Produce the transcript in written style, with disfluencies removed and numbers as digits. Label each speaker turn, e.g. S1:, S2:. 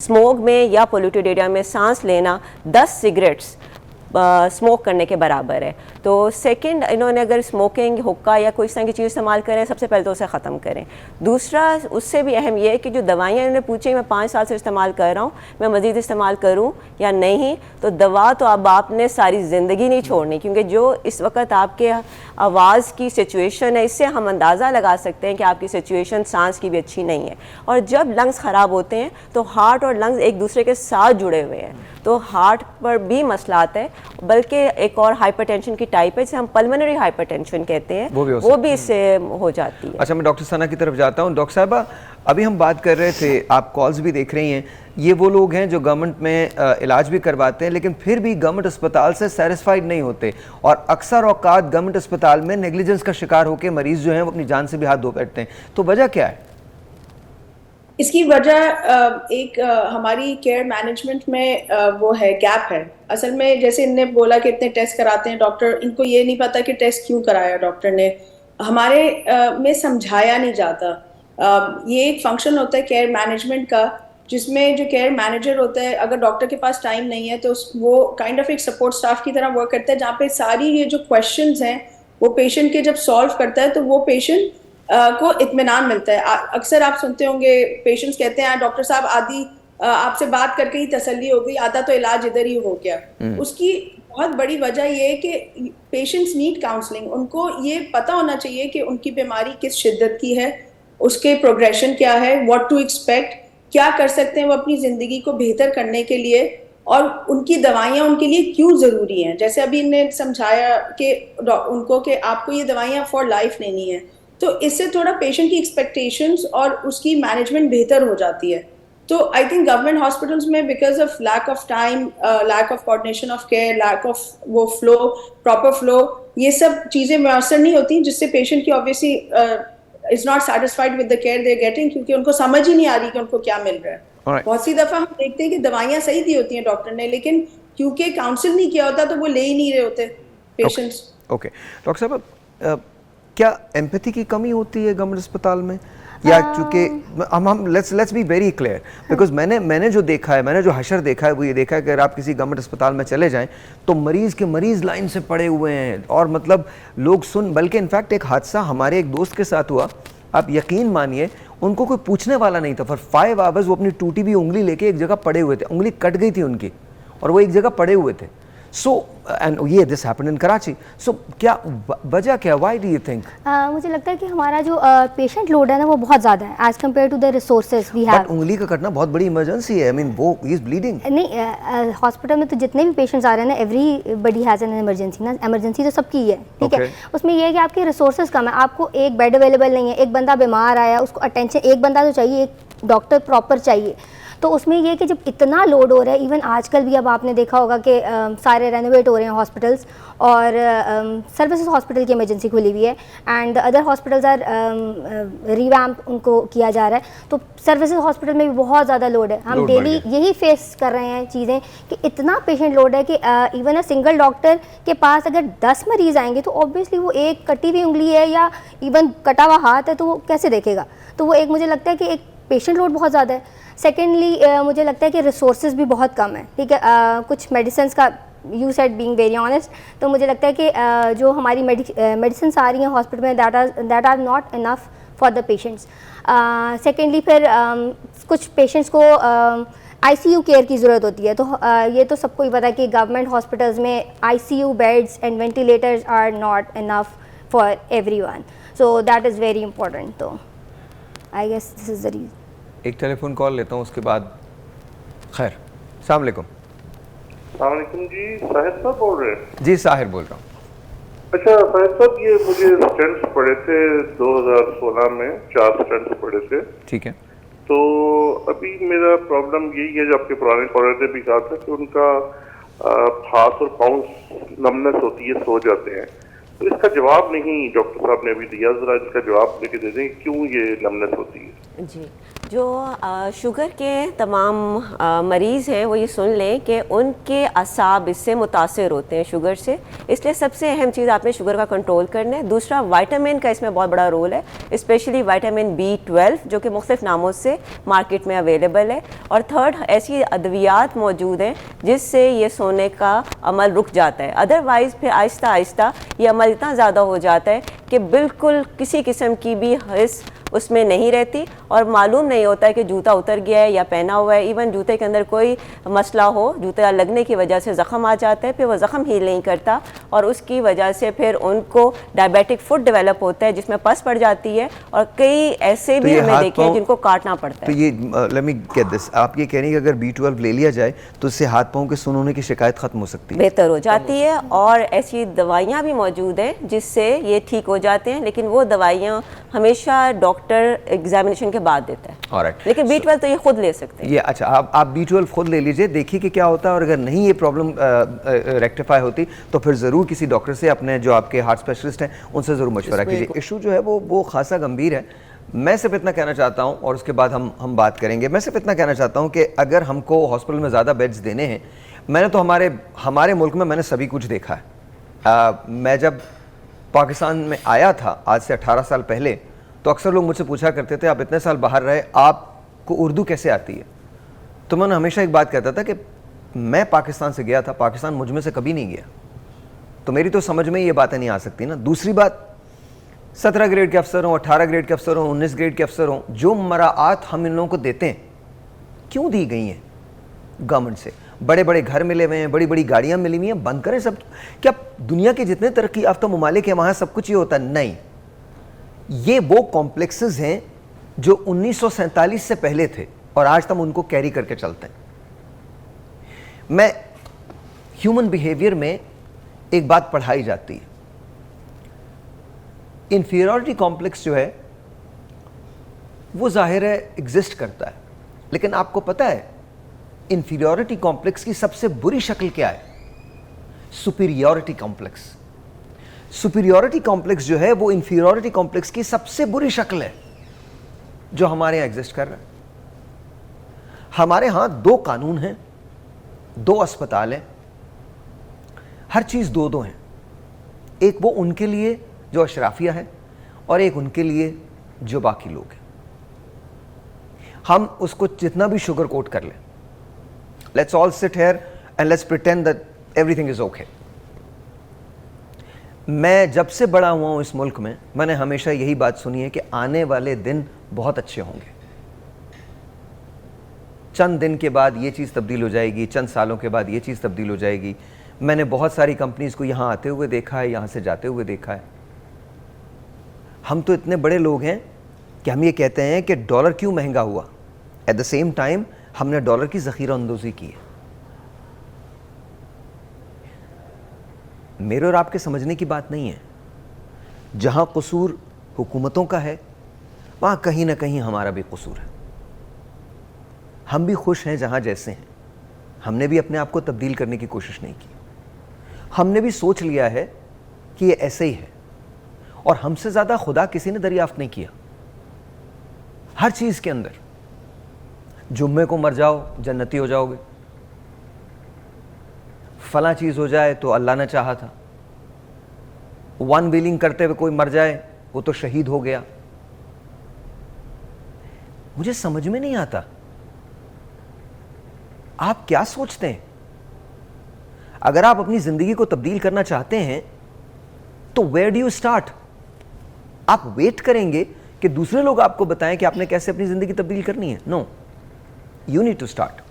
S1: Smoke में या polluted area में सांस लेना 10 सिगरेट्स स्मोक करने के बराबर है। तो सेकंड, इन्होंने अगर स्मोकिंग, हुक्का या कोई इस तरह की चीज़ इस्तेमाल करें, सबसे पहले तो उसे ख़त्म करें। दूसरा, उससे भी अहम ये है कि जो दवाइयाँ इन्होंने पूछी मैं 5 साल से इस्तेमाल कर रहा हूँ, मैं मज़ीद इस्तेमाल करूँ या नहीं, तो दवा तो अब आपने सारी ज़िंदगी नहीं छोड़नी, क्योंकि जो इस वक्त आपके आवाज़ की सिचुएशन है, इससे हम अंदाज़ा लगा सकते हैं कि आपकी सिचुएशन सांस की भी अच्छी नहीं है। और जब लंग्स ख़राब होते हैं तो हार्ट और लंग्स एक दूसरे के साथ जुड़े हुए हैं, तो हार्ट पर भी मसला आता है। बल्कि एक और हाइपरटेंशन की टाइप है जिसे हम पल्मोनरी हाइपरटेंशन कहते हैं, वो भी इससे हो जाती है।
S2: अच्छा, मैं डॉक्टर सना की तरफ जाता हूँ। डॉक्टर साहबा, अभी हम बात कर रहे थे, आप कॉल्स भी देख रही हैं, ये वो लोग हैं जो गवर्नमेंट में इलाज भी करवाते हैं लेकिन फिर भी गवर्नमेंट अस्पताल से सेटिस्फाइड नहीं होते, और अक्सर औकात गवर्नमेंट अस्पताल में नेग्लिजेंस का शिकार होकर मरीज जो हैं वो अपनी जान से भी हाथ धो बैठते हैं। तो वजह क्या है?
S3: इसकी वजह एक हमारी केयर मैनेजमेंट में वो है, गैप है। असल में जैसे इनने बोला कि इतने टेस्ट कराते हैं डॉक्टर, इनको ये नहीं पता कि टेस्ट क्यों कराया डॉक्टर ने, हमारे में समझाया नहीं जाता। ये एक फंक्शन होता है केयर मैनेजमेंट का, जिसमें जो केयर मैनेजर होता है, अगर डॉक्टर के पास टाइम नहीं है तो वो काइंड ऑफ एक सपोर्ट स्टाफ की तरह वर्क करता है, जहाँ पे सारी ये जो क्वेश्चंस हैं वो पेशेंट के जब सॉल्व करता है तो वो पेशेंट को इत्मीनान मिलता है। अक्सर आप सुनते होंगे पेशेंट्स कहते हैं डॉक्टर साहब आदि आपसे बात करके ही तसल्ली हो गई, आधा तो इलाज इधर ही हो गया। उसकी बहुत बड़ी वजह ये है कि पेशेंट्स नीड काउंसलिंग। उनको ये पता होना चाहिए कि उनकी बीमारी किस शिद्दत की है, उसके प्रोग्रेशन क्या है, व्हाट टू एक्सपेक्ट, क्या कर सकते हैं वो अपनी ज़िंदगी को बेहतर करने के लिए, और उनकी दवाइयाँ उनके लिए क्यों ज़रूरी हैं। जैसे अभी इन्हें समझाया कि उनको कि आपको ये दवाइयाँ फॉर लाइफ लेनी है, तो इससे थोड़ा पेशेंट की एक्सपेक्टेशंस और उसकी मैनेजमेंट बेहतर हो जाती है। तो आई थिंक गवर्नमेंट हॉस्पिटल्स में because of lack of time, lack of coordination of care, lack of वो फ्लो, प्रॉपर फ्लो, ये सब चीज़ें मैसर नहीं होती, जिससे पेशेंट की obviously is not satisfied with the care they are getting, क्योंकि उनको समझ ही नहीं आ रही कि उनको क्या मिल रहा है। बहुत सी दफ़ा हम देखते हैं कि दवाइयाँ सही दी होती हैं डॉक्टर ने, लेकिन क्योंकि काउंसिल नहीं किया होता तो वो ले ही नहीं रहे होते पेशेंट्स।
S2: ओके डॉक्टर साहब, क्या एम्पैथी की कमी होती है गवर्नमेंट अस्पताल में, या चूंकि हम let's be very clear, because मैंने जो देखा है, मैंने जो हशर देखा है वो ये देखा है कि अगर आप किसी गवर्नमेंट अस्पताल में चले जाएं तो मरीज लाइन से पड़े हुए हैं, और मतलब लोग बल्कि इनफैक्ट एक हादसा हमारे एक दोस्त के साथ हुआ, आप यकीन मानिए उनको कोई पूछने वाला नहीं था। फॉर 5 आवर्स वो अपनी टूटी हुई उंगली लेके एक जगह पड़े हुए थे, उंगली कट गई थी उनकी और वो एक जगह पड़े हुए थे। So and ये this happened in Karachi. So क्या वजह क्या, why do you think?
S4: मुझे लगता है कि हमारा जो पेशेंट लोड है ना वो बहुत ज़्यादा है as compared to the resources we have.
S2: But उंगली का कटना बहुत बड़ी इमरजेंसी है, I mean वो he is bleeding.
S4: नहीं, हॉस्पिटल में तो जितने भी पेशेंट्स आ रहे हैं ना, everybody has an emergency ना, इमरजेंसी तो सबकी है, ठीक है। उसमें ये है कि आपके रिसोर्सेज कम है, आपको एक बेड अवेलेबल नहीं है, एक बंदा बीमार आया उसको अटेंशन, एक बंदा तो चाहिए, एक डॉक्टर प्रॉपर चाहिए। तो उसमें ये कि जब इतना लोड हो रहा है, इवन आजकल भी अब आपने देखा होगा कि सारे रेनोवेट हो रहे हैं हॉस्पिटल्स, और सर्विसेज हॉस्पिटल की इमरजेंसी खुली हुई है, and other hospitals are revamp उनको किया जा रहा है। तो सर्विसेज हॉस्पिटल में भी बहुत ज़्यादा लोड है। हम डेली यही फेस कर रहे हैं चीज़ें कि इतना पेशेंट लोड है कि इवन अ सिंगल डॉक्टर के पास अगर 10 मरीज़ आएंगे तो ऑब्वियसली वो एक कटी हुई उंगली है या इवन कटा हुआ हाथ है तो वो कैसे देखेगा। तो वो एक मुझे लगता है कि एक पेशेंट लोड बहुत ज़्यादा है। सेकेंडली मुझे लगता है कि रिसोर्सेज भी बहुत कम है, ठीक है। कुछ मेडिसिन का you said being very honest, तो मुझे लगता है कि जो हमारी मेडिसिन आ रही हैं हॉस्पिटल में that are not enough for the patients. Secondly फिर कुछ पेशेंट्स को ICU केयर की ज़रूरत होती है, तो ये तो सबको ही पता है कि गवर्नमेंट हॉस्पिटल्स में ICU beds and ventilators are not enough for everyone, so that is very important. तो I guess this is the reason.
S2: एक टेलीफोन कॉल लेता हूँ उसके बाद। खैर, अस्सलाम वालेकुम।
S5: जी, साहिर साहब बोल रहे हैं?
S2: जी साहिर बोल रहा हूँ।
S5: अच्छा साहिर साहब, ये मुझे स्टेंट्स पड़े थे 2016 में, 4 स्टेंट्स पड़े थे,
S2: ठीक है।
S5: तो अभी मेरा प्रॉब्लम यही है, जो आपके पुराने कॉलर ने भी कहा था कि उनका हाथ और पाँव नमनेस होती है, सो जाते हैं। तो इसका जवाब नहीं डॉक्टर साहब ने अभी दिया, जरा इसका जवाब लेके दे दें, क्यों ये नमनेस होती है?
S1: جی، جو شوگر کے تمام مریض ہیں وہ یہ سن لیں کہ ان کے اعصاب اس سے متاثر ہوتے ہیں شوگر سے، اس لیے سب سے اہم چیز آپ نے شوگر کا کنٹرول کرنا ہے۔ دوسرا وائٹامن کا اس میں بہت بڑا رول ہے، اسپیشلی وائٹامن B12 جو کہ مختلف ناموں سے مارکیٹ میں اویلیبل ہے۔ اور تھرڈ، ایسی ادویات موجود ہیں جس سے یہ سونے کا عمل رک جاتا ہے، ادروائز پھر آہستہ آہستہ یہ عمل اتنا زیادہ ہو جاتا ہے کہ بالکل کسی قسم کی بھی حس اس میں نہیں رہتی اور معلوم نہیں ہوتا ہے کہ جوتا اتر گیا ہے یا پہنا ہوا ہے۔ ایون جوتے کے اندر کوئی مسئلہ ہو، جوتا لگنے کی وجہ سے زخم آ جاتا ہے، پھر وہ زخم ہیل نہیں کرتا اور اس کی وجہ سے پھر ان کو ڈائبیٹک فٹ ڈیولپ ہوتا ہے جس میں پس پڑ جاتی ہے، اور کئی ایسے بھی ہمیں دیکھے ہیں جن کو کاٹنا پڑتا
S2: تو
S1: ہے۔
S2: یہ لیٹ می گیٹ دس، آپ یہ کہہ رہی ہیں کہ اگر B12 لے لیا جائے تو اس سے ہاتھ پاؤں کے سن ہونے کی شکایت ختم ہو سکتی ہے؟
S1: بہتر ہو جاتی ہے، اور ایسی دوائیاں بھی موجود ہیں جس سے یہ ٹھیک ہو جاتے ہیں، لیکن وہ دوائیاں ہمیشہ ڈاکٹر ایگزامینیشن کے بعد دیتا ہے، لیکن B12 تو یہ خود لے سکتے ہیں۔
S2: یہ اچھا، آپ B12 خود لے لیجئے، دیکھیے کہ کیا ہوتا ہے، اور اگر نہیں یہ پرابلم ریکٹیفائی ہوتی تو پھر ضرور کسی ڈاکٹر سے، اپنے جو آپ کے ہارٹ اسپیشلسٹ ہیں ان سے ضرور مشورہ کیجیے۔ ایشو جو ہے وہ خاصا گمبھیر ہے۔ میں صرف اتنا کہنا چاہتا ہوں، اور اس کے بعد ہم بات کریں گے، میں صرف اتنا کہنا چاہتا ہوں کہ اگر ہم کو ہاسپٹل میں زیادہ بیڈز دینے ہیں، میں نے تو ہمارے ملک میں نے سبھی کچھ دیکھا ہے۔ میں جب پاکستان میں آیا تھا آج سے 18 سال پہلے، تو اکثر لوگ مجھ سے پوچھا کرتے تھے آپ اتنے سال باہر رہے، آپ کو اردو کیسے آتی ہے؟ تو میں نے ہمیشہ ایک بات کہتا تھا کہ میں پاکستان سے گیا تھا، پاکستان مجھ میں سے کبھی نہیں گیا، تو میری تو سمجھ میں یہ باتیں نہیں آ سکتی نا۔ دوسری بات، 17 گریڈ کے افسر ہوں، 18 گریڈ کے افسر ہوں، 19 گریڈ کے افسر ہوں، جو مراعات ہم ان لوگوں کو دیتے ہیں کیوں دی گئی ہیں گورنمنٹ سے؟ بڑے بڑے گھر ملے ہوئے ہیں، بڑی بڑی گاڑیاں ملی ہوئی ہیں، بند کریں سب۔ کیا دنیا کے جتنے ترقی یافتہ ممالک ہیں وہاں سب کچھ یہ ہوتا ہے؟ نہیں، یہ وہ کمپلیکسز ہیں جو 1947 سے پہلے تھے اور آج تم ان کو کیری کر کے چلتے ہیں۔ میں ہیومن بیہیویئر میں ایک بات پڑھائی جاتی ہے، انفیریورٹی کمپلیکس جو ہے وہ ظاہر ہے ایگزسٹ کرتا ہے، لیکن آپ کو پتہ ہے انفیریورٹی کمپلیکس کی سب سے بری شکل کیا ہے؟ Superiority complex. سپیریورٹی کمپلیکس جو ہے وہ انفیریورٹی کمپلیکس کی سب سے بری شکل ہے جو ہمارے یہاں ایگزسٹ کر رہا ہے۔ ہمارے ہاں 2 قانون ہیں، 2 اسپتال ہیں، ہر چیز 2 ہیں، ایک وہ ان کے لیے جو اشرافیہ ہے اور ایک ان کے لیے جو باقی لوگ ہیں۔ ہم اس کو جتنا بھی شوگر کوٹ کر لیں، لیٹس آل سٹ here and let's pretend that every thing is okay. میں جب سے بڑا ہوا ہوں اس ملک میں نے ہمیشہ یہی بات سنی ہے کہ آنے والے دن بہت اچھے ہوں گے، چند دن کے بعد یہ چیز تبدیل ہو جائے گی، چند سالوں کے بعد یہ چیز تبدیل ہو جائے گی۔ میں نے بہت ساری کمپنیز کو یہاں آتے ہوئے دیکھا ہے، یہاں سے جاتے ہوئے دیکھا ہے۔ ہم تو اتنے بڑے لوگ ہیں کہ ہم یہ کہتے ہیں کہ ڈالر کیوں مہنگا ہوا، ایٹ دا سیم ٹائم ہم نے ڈالر کی ذخیرہ اندوزی کی ہے۔ میرے اور آپ کے سمجھنے کی بات نہیں ہے، جہاں قصور حکومتوں کا ہے وہاں کہیں نہ کہیں ہمارا بھی قصور ہے۔ ہم بھی خوش ہیں جہاں جیسے ہیں، ہم نے بھی اپنے آپ کو تبدیل کرنے کی کوشش نہیں کی، ہم نے بھی سوچ لیا ہے کہ یہ ایسے ہی ہے، اور ہم سے زیادہ خدا کسی نے دریافت نہیں کیا۔ ہر چیز کے اندر جمعے کو مر جاؤ جنتی ہو جاؤ گے، فلاں چیز ہو جائے تو اللہ نے چاہا تھا، ون ویلنگ کرتے ہوئے کوئی مر جائے وہ تو شہید ہو گیا۔ مجھے سمجھ میں نہیں آتا آپ کیا سوچتے ہیں؟ اگر آپ اپنی زندگی کو تبدیل کرنا چاہتے ہیں تو where do you start؟ آپ ویٹ کریں گے کہ دوسرے لوگ آپ کو بتائیں کہ آپ نے کیسے اپنی زندگی تبدیل کرنی ہے؟ نو، you need to start۔